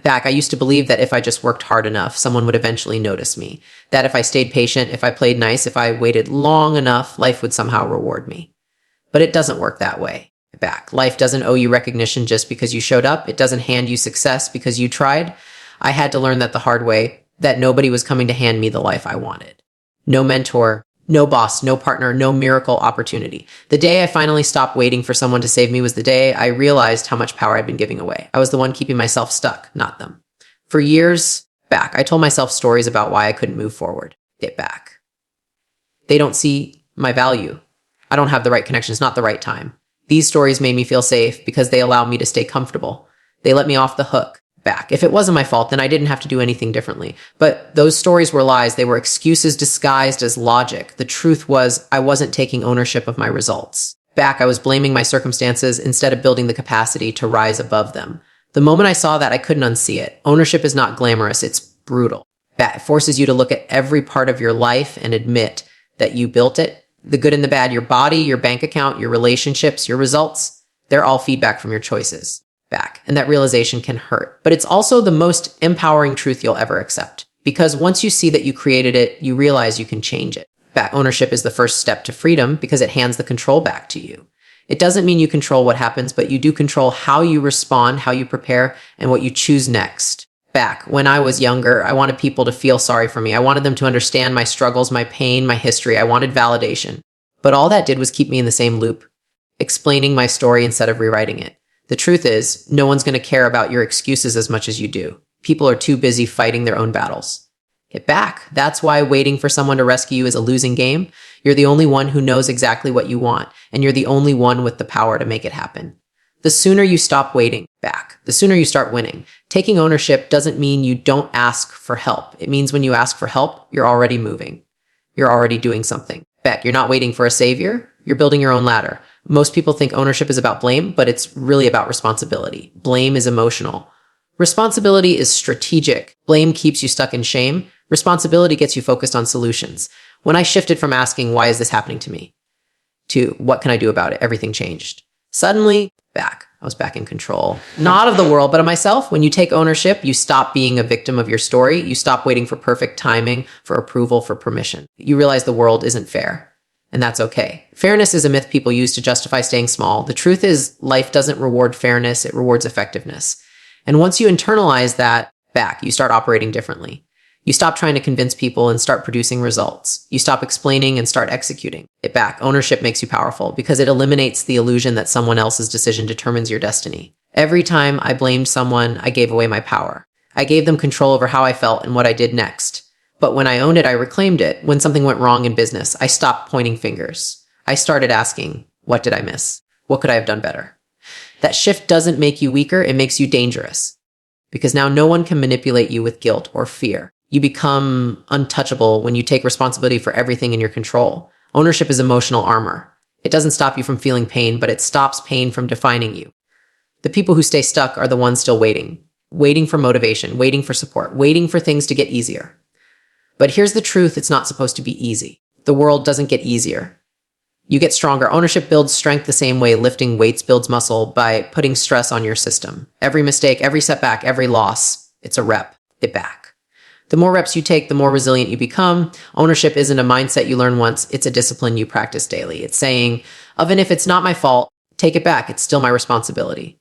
Back, I used to believe that if I just worked hard enough, someone would eventually notice me. That if I stayed patient, if I played nice, if I waited long enough, life would somehow reward me. But it doesn't work that way. Back, life doesn't owe you recognition just because you showed up. It doesn't hand you success because you tried. I had to learn that the hard way, that nobody was coming to hand me the life I wanted. No mentor, no boss, no partner, no miracle opportunity. The day I finally stopped waiting for someone to save me was the day I realized how much power I'd been giving away. I was the one keeping myself stuck, not them. For years back, I told myself stories about why I couldn't move forward. Get back. They don't see my value. I don't have the right connections, not the right time. These stories made me feel safe because they allowed me to stay comfortable. They let me off the hook. Back. If it wasn't my fault, then I didn't have to do anything differently. But those stories were lies. They were excuses disguised as logic. The truth was I wasn't taking ownership of my results. Back, I was blaming my circumstances instead of building the capacity to rise above them. The moment I saw that, I couldn't unsee it. Ownership is not glamorous. It's brutal. Back, it forces you to look at every part of your life and admit that you built it. The good and the bad, your body, your bank account, your relationships, your results, they're all feedback from your choices. Back. And that realization can hurt. But it's also the most empowering truth you'll ever accept. Because once you see that you created it, you realize you can change it. Back ownership is the first step to freedom because it hands the control back to you. It doesn't mean you control what happens, but you do control how you respond, how you prepare, and what you choose next. Back. When I was younger, I wanted people to feel sorry for me. I wanted them to understand my struggles, my pain, my history. I wanted validation. But all that did was keep me in the same loop, explaining my story instead of rewriting it. The truth is, no one's going to care about your excuses as much as you do. People are too busy fighting their own battles. Get back. That's why waiting for someone to rescue you is a losing game. You're the only one who knows exactly what you want, and you're the only one with the power to make it happen. The sooner you stop waiting, back, the sooner you start winning. Taking ownership doesn't mean you don't ask for help. It means when you ask for help, you're already moving. You're already doing something. Back, you're not waiting for a savior. You're building your own ladder. Most people think ownership is about blame, but it's really about responsibility. Blame is emotional. Responsibility is strategic. Blame keeps you stuck in shame. Responsibility gets you focused on solutions. When I shifted from asking, why is this happening to me, to what can I do about it, everything changed. Suddenly, back. I was back in control. Not of the world, but of myself. When you take ownership, you stop being a victim of your story. You stop waiting for perfect timing, for approval, for permission. You realize the world isn't fair. And that's okay. Fairness is a myth people use to justify staying small. The truth is, life doesn't reward fairness, it rewards effectiveness. And once you internalize that back, you start operating differently. You stop trying to convince people and start producing results. You stop explaining and start executing it back. Ownership makes you powerful because it eliminates the illusion that someone else's decision determines your destiny. Every time I blamed someone, I gave away my power. I gave them control over how I felt and what I did next. But when I owned it, I reclaimed it. When something went wrong in business, I stopped pointing fingers. I started asking, what did I miss? What could I have done better? That shift doesn't make you weaker, it makes you dangerous. Because now no one can manipulate you with guilt or fear. You become untouchable when you take responsibility for everything in your control. Ownership is emotional armor. It doesn't stop you from feeling pain, but it stops pain from defining you. The people who stay stuck are the ones still waiting. Waiting for motivation, waiting for support, waiting for things to get easier. But here's the truth, it's not supposed to be easy. The world doesn't get easier. You get stronger. Ownership builds strength the same way lifting weights builds muscle, by putting stress on your system. Every mistake, every setback, every loss, it's a rep. It back. The more reps you take, the more resilient you become. Ownership isn't a mindset you learn once, it's a discipline you practice daily. It's saying, even if it's not my fault, take it back, it's still my responsibility.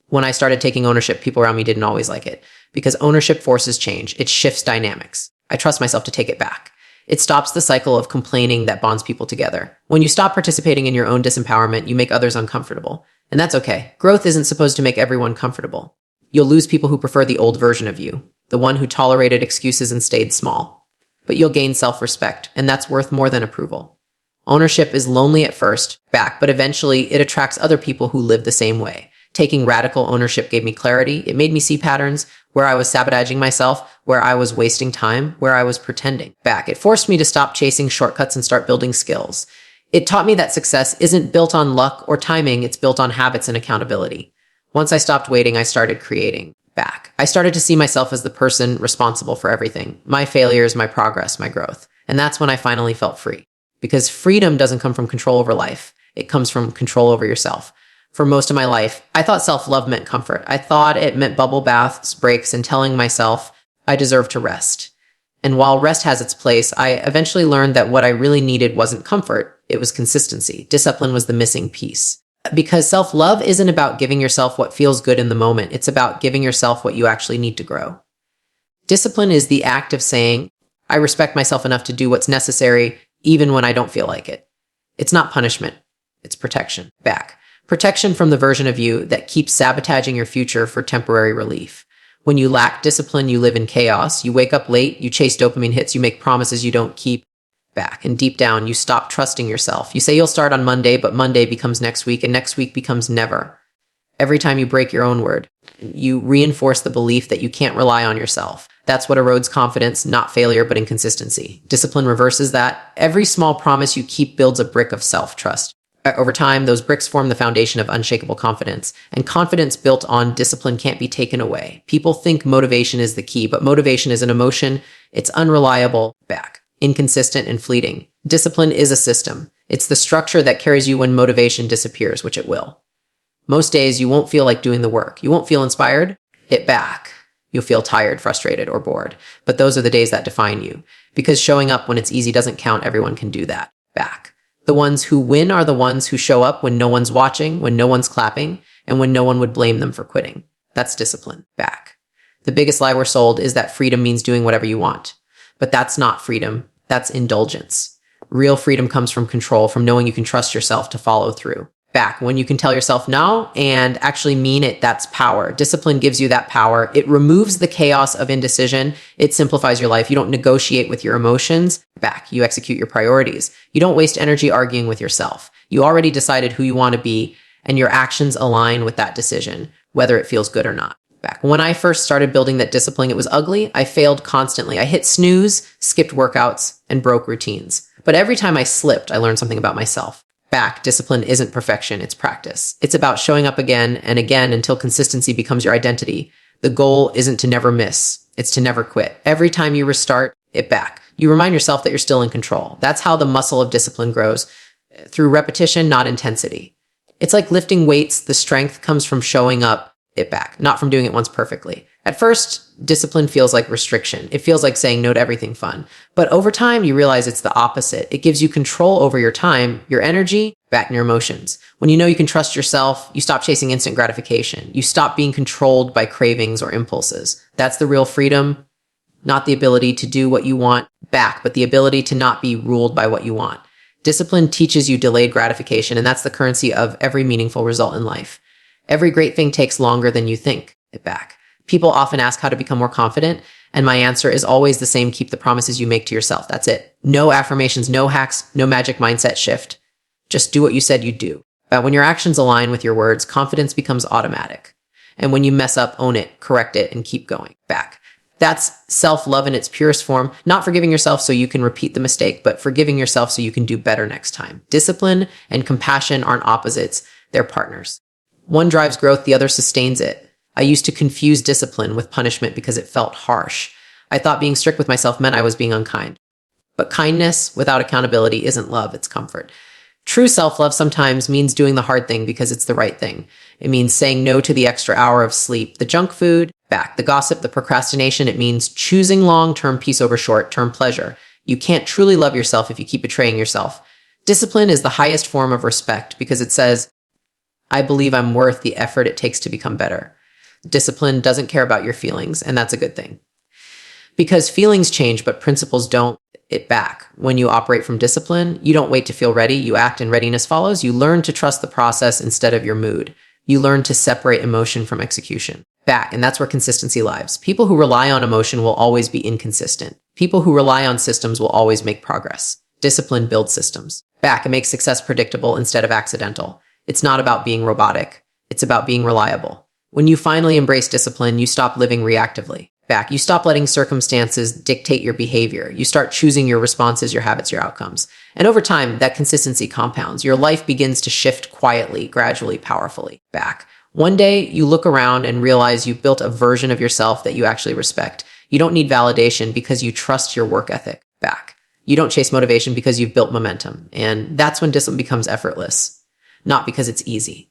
When I started taking ownership, people around me didn't always like it, because ownership forces change. It shifts dynamics. I trust myself to take it back. It stops the cycle of complaining that bonds people together. When you stop participating in your own disempowerment, you make others uncomfortable. And that's okay. Growth isn't supposed to make everyone comfortable. You'll lose people who prefer the old version of you, the one who tolerated excuses and stayed small. But you'll gain self-respect, and that's worth more than approval. Ownership is lonely at first, back, but eventually it attracts other people who live the same way. Taking radical ownership gave me clarity. It made me see patterns where I was sabotaging myself, where I was wasting time, where I was pretending. Back, it forced me to stop chasing shortcuts and start building skills. It taught me that success isn't built on luck or timing, it's built on habits and accountability. Once I stopped waiting, I started creating. Back, I started to see myself as the person responsible for everything. My failures, my progress, my growth. And that's when I finally felt free. Because freedom doesn't come from control over life. It comes from control over yourself. For most of my life, I thought self-love meant comfort. I thought it meant bubble baths, breaks, and telling myself I deserve to rest. And while rest has its place, I eventually learned that what I really needed wasn't comfort, it was consistency. Discipline was the missing piece. Because self-love isn't about giving yourself what feels good in the moment. It's about giving yourself what you actually need to grow. Discipline is the act of saying, I respect myself enough to do what's necessary even when I don't feel like it. It's not punishment. It's protection. Back. Protection from the version of you that keeps sabotaging your future for temporary relief. When you lack discipline, you live in chaos. You wake up late, you chase dopamine hits, you make promises you don't keep. Back. And deep down, you stop trusting yourself. You say you'll start on Monday, but Monday becomes next week, and next week becomes never. Every time you break your own word, you reinforce the belief that you can't rely on yourself. That's what erodes confidence, not failure, but inconsistency. Discipline reverses that. Every small promise you keep builds a brick of self-trust. Over time, those bricks form the foundation of unshakable confidence. And confidence built on discipline can't be taken away. People think motivation is the key, but motivation is an emotion. It's unreliable, back, inconsistent, and fleeting. Discipline is a system. It's the structure that carries you when motivation disappears, which it will. Most days, you won't feel like doing the work. You won't feel inspired. Hit back. You'll feel tired, frustrated, or bored. But those are the days that define you. Because showing up when it's easy doesn't count. Everyone can do that. Back. The ones who win are the ones who show up when no one's watching, when no one's clapping, and when no one would blame them for quitting. That's discipline. Back. The biggest lie we're sold is that freedom means doing whatever you want. But that's not freedom. That's indulgence. Real freedom comes from control, from knowing you can trust yourself to follow through. Back. When you can tell yourself no and actually mean it, that's power. Discipline gives you that power. It removes the chaos of indecision. It simplifies your life. You don't negotiate with your emotions. Back. You execute your priorities. You don't waste energy arguing with yourself. You already decided who you want to be, and your actions align with that decision, whether it feels good or not. Back. When I first started building that discipline, it was ugly. I failed constantly. I hit snooze, skipped workouts, and broke routines. But every time I slipped, I learned something about myself. Back, discipline isn't perfection, it's practice. It's about showing up again and again until consistency becomes your identity. The goal isn't to never miss, it's to never quit. Every time you restart it back, you remind yourself that you're still in control. That's how the muscle of discipline grows, through repetition, not intensity. It's like lifting weights. The strength comes from showing up it back, not from doing it once perfectly. At first, discipline feels like restriction. It feels like saying no to everything fun. But over time, you realize it's the opposite. It gives you control over your time, your energy, back in your emotions. When you know you can trust yourself, you stop chasing instant gratification. You stop being controlled by cravings or impulses. That's the real freedom, not the ability to do what you want back, but the ability to not be ruled by what you want. Discipline teaches you delayed gratification, and that's the currency of every meaningful result in life. Every great thing takes longer than you think it back. People often ask how to become more confident, and my answer is always the same: keep the promises you make to yourself. That's it. No affirmations, no hacks, no magic mindset shift. Just do what you said you'd do. But when your actions align with your words, confidence becomes automatic. And when you mess up, own it, correct it, and keep going back. That's self-love in its purest form, not forgiving yourself so you can repeat the mistake, but forgiving yourself so you can do better next time. Discipline and compassion aren't opposites, they're partners. One drives growth, the other sustains it. I used to confuse discipline with punishment because it felt harsh. I thought being strict with myself meant I was being unkind. But kindness without accountability isn't love, it's comfort. True self-love sometimes means doing the hard thing because it's the right thing. It means saying no to the extra hour of sleep, the junk food, back, the gossip, the procrastination. It means choosing long-term peace over short-term pleasure. You can't truly love yourself if you keep betraying yourself. Discipline is the highest form of respect because it says, I believe I'm worth the effort it takes to become better. Discipline doesn't care about your feelings, and that's a good thing. Because feelings change, but principles don't. It back. When you operate from discipline, you don't wait to feel ready, you act and readiness follows. You learn to trust the process instead of your mood. You learn to separate emotion from execution. Back, and that's where consistency lies. People who rely on emotion will always be inconsistent. People who rely on systems will always make progress. Discipline builds systems. Back, it makes success predictable instead of accidental. It's not about being robotic. It's about being reliable. When you finally embrace discipline, you stop living reactively. Back, you stop letting circumstances dictate your behavior. You start choosing your responses, your habits, your outcomes. And over time, that consistency compounds. Your life begins to shift quietly, gradually, powerfully. Back. One day, you look around and realize you've built a version of yourself that you actually respect. You don't need validation because you trust your work ethic. Back. You don't chase motivation because you've built momentum. And that's when discipline becomes effortless, not because it's easy.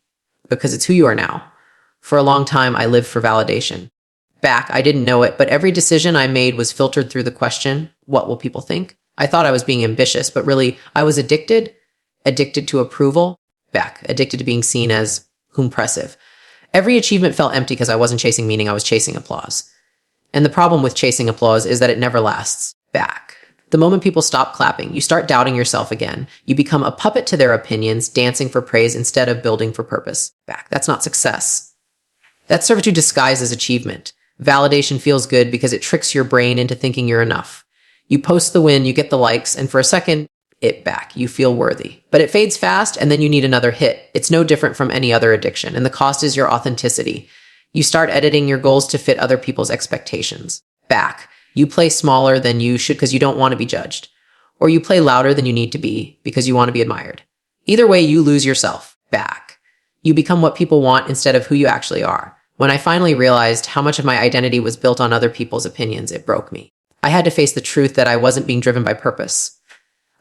because it's who you are now. For a long time, I lived for validation. Back, I didn't know it, but every decision I made was filtered through the question, what will people think? I thought I was being ambitious, but really, I was addicted to approval. Back, addicted to being seen as impressive. Every achievement felt empty because I wasn't chasing meaning, I was chasing applause. And the problem with chasing applause is that it never lasts. Back. The moment people stop clapping, you start doubting yourself again. You become a puppet to their opinions, dancing for praise instead of building for purpose. Back. That's not success. That's servitude disguised as achievement. Validation feels good because it tricks your brain into thinking you're enough. You post the win, you get the likes, and for a second, you feel worthy. But it fades fast, and then you need another hit. It's no different from any other addiction, and the cost is your authenticity. You start editing your goals to fit other people's expectations. Back. You play smaller than you should because you don't want to be judged. Or you play louder than you need to be because you want to be admired. Either way, you lose yourself. Back. You become what people want instead of who you actually are. When I finally realized how much of my identity was built on other people's opinions, it broke me. I had to face the truth that I wasn't being driven by purpose.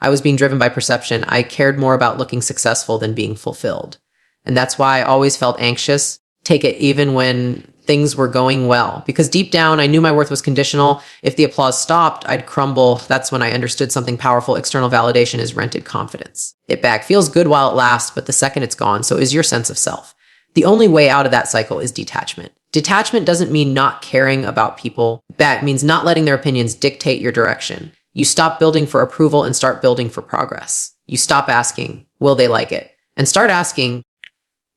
I was being driven by perception. I cared more about looking successful than being fulfilled. And that's why I always felt anxious. Take it even when things were going well. Because deep down, I knew my worth was conditional. If the applause stopped, I'd crumble. That's when I understood something powerful. External validation is rented confidence. It back feels good while it lasts, but the second it's gone, so is your sense of self. The only way out of that cycle is detachment. Detachment doesn't mean not caring about people. That means not letting their opinions dictate your direction. You stop building for approval and start building for progress. You stop asking, will they like it? And start asking,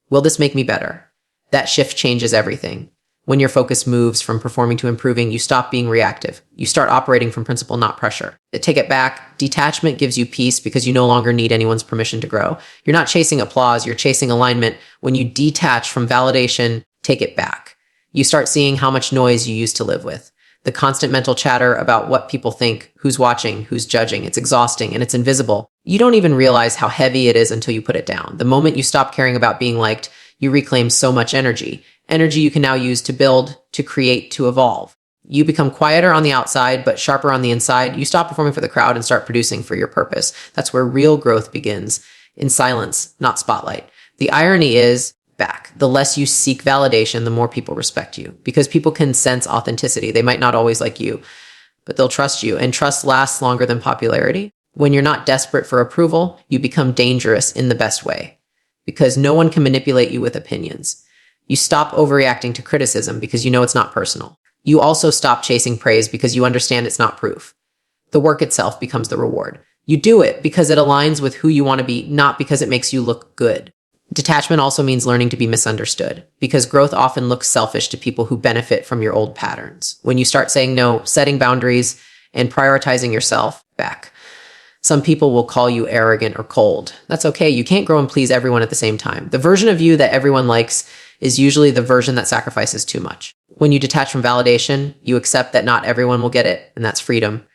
will this make me better? That shift changes everything. When your focus moves from performing to improving, you stop being reactive. You start operating from principle, not pressure. Take it back. Detachment gives you peace because you no longer need anyone's permission to grow. You're not chasing applause, you're chasing alignment. When you detach from validation, take it back. You start seeing how much noise you used to live with. The constant mental chatter about what people think, who's watching, who's judging. It's exhausting and it's invisible. You don't even realize how heavy it is until you put it down. The moment you stop caring about being liked, you reclaim so much energy. Energy you can now use to build, to create, to evolve. You become quieter on the outside, but sharper on the inside. You stop performing for the crowd and start producing for your purpose. That's where real growth begins. In silence, not spotlight. The irony is, back. The less you seek validation, the more people respect you. Because people can sense authenticity. They might not always like you, but they'll trust you. And trust lasts longer than popularity. When you're not desperate for approval, you become dangerous in the best way. Because no one can manipulate you with opinions. You stop overreacting to criticism because you know it's not personal. You also stop chasing praise because you understand it's not proof. The work itself becomes the reward. You do it because it aligns with who you want to be, not because it makes you look good. Detachment also means learning to be misunderstood, because growth often looks selfish to people who benefit from your old patterns. When you start saying no, setting boundaries, and prioritizing yourself, back. Some people will call you arrogant or cold. That's okay. You can't grow and please everyone at the same time. The version of you that everyone likes is usually the version that sacrifices too much. When you detach from validation, you accept that not everyone will get it, and that's freedom.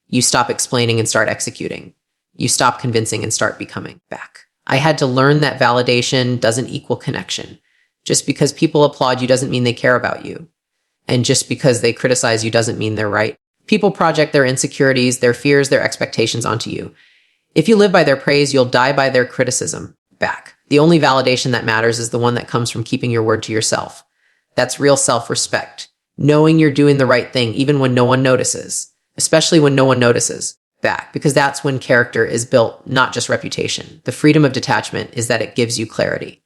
You stop explaining and start executing. You stop convincing and start becoming, back. I had to learn that validation doesn't equal connection. Just because people applaud you doesn't mean they care about you. And just because they criticize you doesn't mean they're right. People project their insecurities, their fears, their expectations onto you. If you live by their praise, you'll die by their criticism, back. The only validation that matters is the one that comes from keeping your word to yourself. That's real self-respect. Knowing you're doing the right thing even when no one notices. Especially when no one notices, back. Because that's when character is built, not just reputation. The freedom of detachment is that it gives you clarity.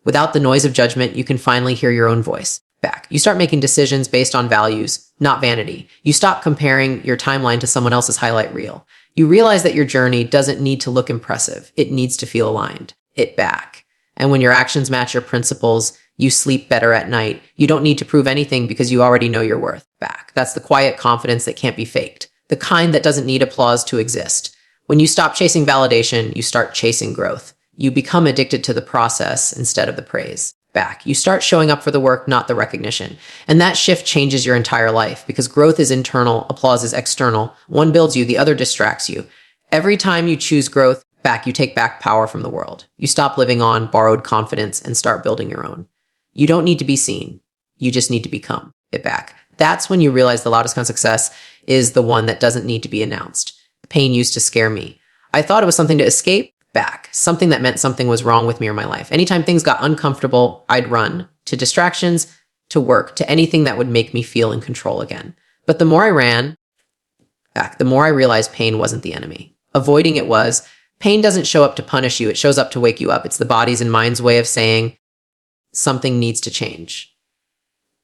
Without the noise of judgment, you can finally hear your own voice, back. You start making decisions based on values, not vanity. You stop comparing your timeline to someone else's highlight reel. You realize that your journey doesn't need to look impressive. It needs to feel aligned. It back. And when your actions match your principles, you sleep better at night. You don't need to prove anything because you already know your worth, back. That's the quiet confidence that can't be faked. The kind that doesn't need applause to exist. When you stop chasing validation, you start chasing growth. You become addicted to the process instead of the praise, back. You start showing up for the work, not the recognition. And that shift changes your entire life because growth is internal, applause is external. One builds you, the other distracts you. Every time you choose growth, back, you take back power from the world. You stop living on borrowed confidence and start building your own. You don't need to be seen. You just need to become it, back. That's when you realize the loudest kind of success is the one that doesn't need to be announced. Pain used to scare me. I thought it was something to escape, back. Something that meant something was wrong with me or my life. Anytime things got uncomfortable, I'd run to distractions, to work, to anything that would make me feel in control again. But the more I ran back, the more I realized pain wasn't the enemy. Avoiding it was. Pain doesn't show up to punish you. It shows up to wake you up. It's the body's and mind's way of saying something needs to change.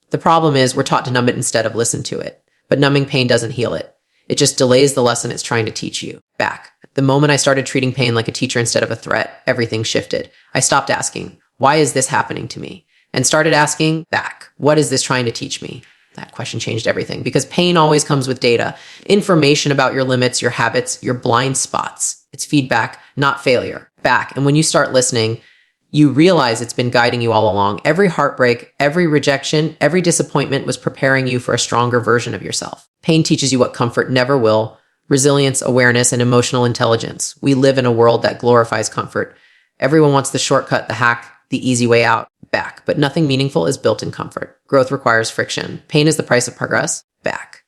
The problem is we're taught to numb it instead of listen to it. But numbing pain doesn't heal it. It just delays the lesson it's trying to teach you. Back. The moment I started treating pain like a teacher instead of a threat, everything shifted. I stopped asking, why is this happening to me? And started asking back, what is this trying to teach me? That question changed everything because pain always comes with data, information about your limits, your habits, your blind spots. It's feedback, not failure. Back. And when you start listening, you realize it's been guiding you all along. Every heartbreak, every rejection, every disappointment was preparing you for a stronger version of yourself. Pain teaches you what comfort never will: resilience, awareness, and emotional intelligence. We live in a world that glorifies comfort. Everyone wants the shortcut, the hack, the easy way out. Back. But nothing meaningful is built in comfort. Growth requires friction. Pain is the price of progress. Back.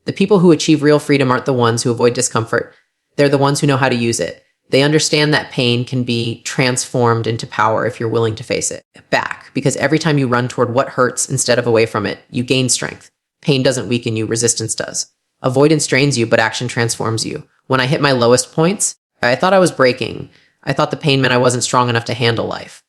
The people who achieve real freedom aren't the ones who avoid discomfort. They're the ones who know how to use it. They understand that pain can be transformed into power if you're willing to face it. Back. Because every time you run toward what hurts instead of away from it, you gain strength. Pain doesn't weaken you, resistance does. Avoidance drains you, but action transforms you. When I hit my lowest points, I thought I was breaking. I thought the pain meant I wasn't strong enough to handle life.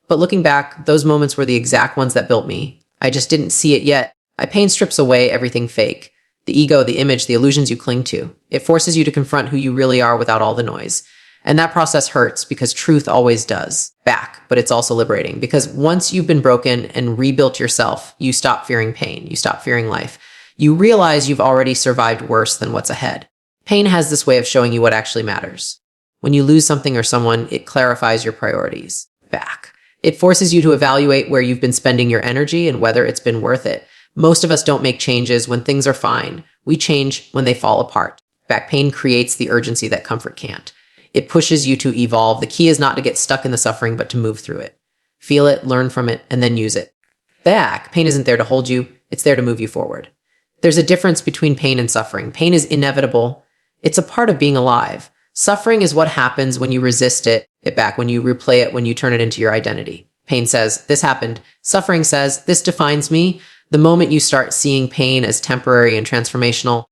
But looking back, those moments were the exact ones that built me. I just didn't see it yet. Pain strips away everything fake. The ego, the image, the illusions you cling to. It forces you to confront who you really are without all the noise. And that process hurts because truth always does. Back, but it's also liberating because once you've been broken and rebuilt yourself, you stop fearing pain. You stop fearing life. You realize you've already survived worse than what's ahead. Pain has this way of showing you what actually matters. When you lose something or someone, it clarifies your priorities. Back. It forces you to evaluate where you've been spending your energy and whether it's been worth it. Most of us don't make changes when things are fine. We change when they fall apart. Back pain creates the urgency that comfort can't. It pushes you to evolve. The key is not to get stuck in the suffering, but to move through it. Feel it, learn from it, and then use it. Back, pain isn't there to hold you. It's there to move you forward. There's a difference between pain and suffering. Pain is inevitable. It's a part of being alive. Suffering is what happens when you resist it back, when you replay it, when you turn it into your identity. Pain says, this happened. Suffering says, this defines me. The moment you start seeing pain as temporary and transformational,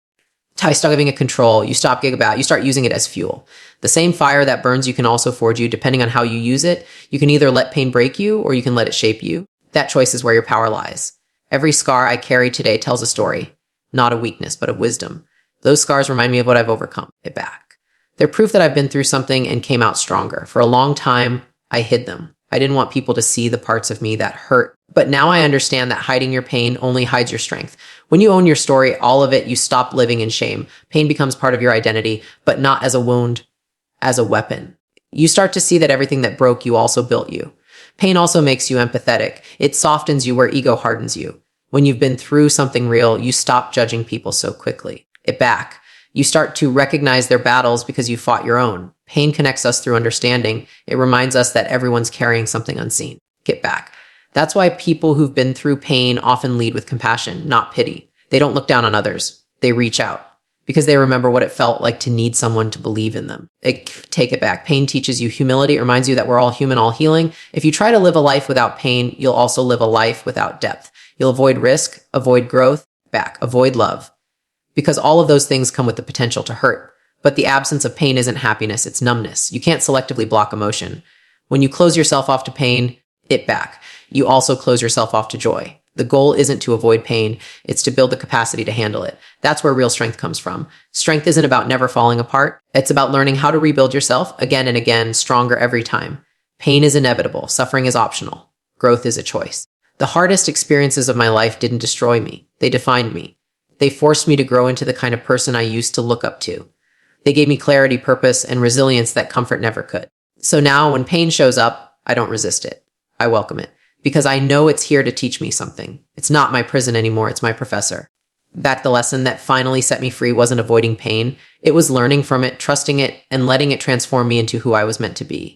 you stop giving it control, you stop giving about, you start using it as fuel. The same fire that burns you can also forge you, depending on how you use it. You can either let pain break you or you can let it shape you. That choice is where your power lies. Every scar I carry today tells a story, not a weakness, but of wisdom. Those scars remind me of what I've overcome. It back. They're proof that I've been through something and came out stronger. For a long time, I hid them. I didn't want people to see the parts of me that hurt. But now I understand that hiding your pain only hides your strength. When you own your story, all of it, you stop living in shame. Pain becomes part of your identity, but not as a wound, as a weapon. You start to see that everything that broke you also built you. Pain also makes you empathetic. It softens you where ego hardens you. When you've been through something real, you stop judging people so quickly. It back. You start to recognize their battles because you fought your own. Pain connects us through understanding. It reminds us that everyone's carrying something unseen. Get back. That's why people who've been through pain often lead with compassion, not pity. They don't look down on others. They reach out because they remember what it felt like to need someone to believe in them. Take it back. Pain teaches you humility. It reminds you that we're all human, all healing. If you try to live a life without pain, you'll also live a life without depth. You'll avoid risk, avoid growth, avoid love. Because all of those things come with the potential to hurt. But the absence of pain isn't happiness, it's numbness. You can't selectively block emotion. When you close yourself off to pain, you also close yourself off to joy. The goal isn't to avoid pain, it's to build the capacity to handle it. That's where real strength comes from. Strength isn't about never falling apart. It's about learning how to rebuild yourself again and again, stronger every time. Pain is inevitable. Suffering is optional. Growth is a choice. The hardest experiences of my life didn't destroy me. They defined me. They forced me to grow into the kind of person I used to look up to. They gave me clarity, purpose, and resilience that comfort never could. So now when pain shows up, I don't resist it. I welcome it because I know it's here to teach me something. It's not my prison anymore. It's my professor. That the lesson that finally set me free wasn't avoiding pain. It was learning from it, trusting it, and letting it transform me into who I was meant to be.